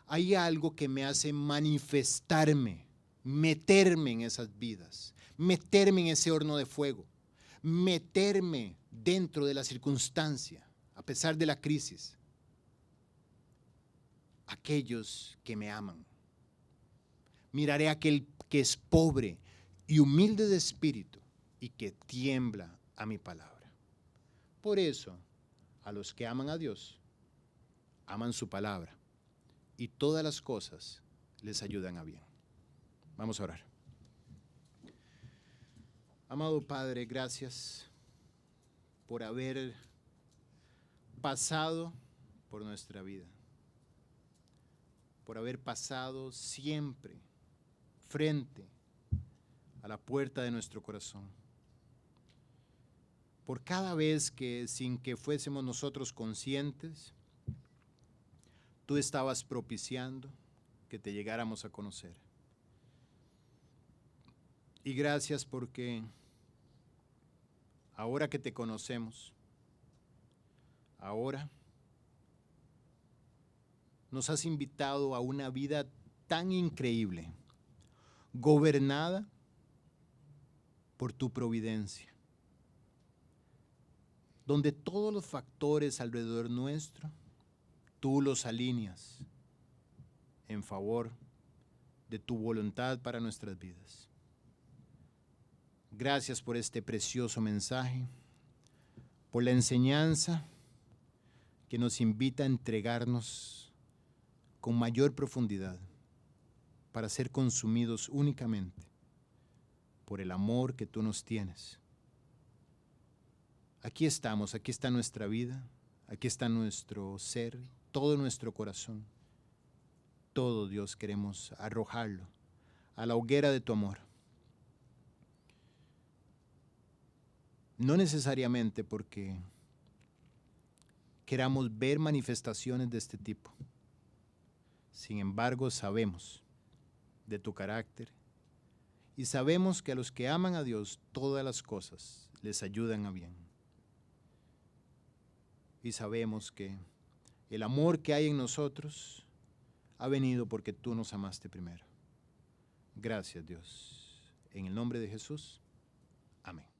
A: Hay algo que me hace manifestarme, meterme en esas vidas, meterme en ese horno de fuego, meterme dentro de la circunstancia, a pesar de la crisis. Aquellos que me aman. Miraré a aquel que es pobre y humilde de espíritu y que tiembla a mi palabra. Por eso, a los que aman a Dios, aman su palabra y todas las cosas les ayudan a bien. Vamos a orar. Amado Padre, gracias por haber pasado por nuestra vida, por haber pasado siempre frente a la puerta de nuestro corazón. Por cada vez que, sin que fuésemos nosotros conscientes, tú estabas propiciando que te llegáramos a conocer. Y gracias porque ahora que te conocemos, ahora nos has invitado a una vida tan increíble, gobernada por tu providencia, donde todos los factores alrededor nuestro, tú los alineas en favor de tu voluntad para nuestras vidas. Gracias por este precioso mensaje, por la enseñanza que nos invita a entregarnos con mayor profundidad para ser consumidos únicamente por el amor que tú nos tienes. Aquí estamos, aquí está nuestra vida, aquí está nuestro ser, todo nuestro corazón. Todo, Dios, queremos arrojarlo a la hoguera de tu amor. No necesariamente porque queramos ver manifestaciones de este tipo. Sin embargo, sabemos de tu carácter y sabemos que a los que aman a Dios todas las cosas les ayudan a bien. Y sabemos que el amor que hay en nosotros ha venido porque tú nos amaste primero. Gracias, Dios. En el nombre de Jesús. Amén.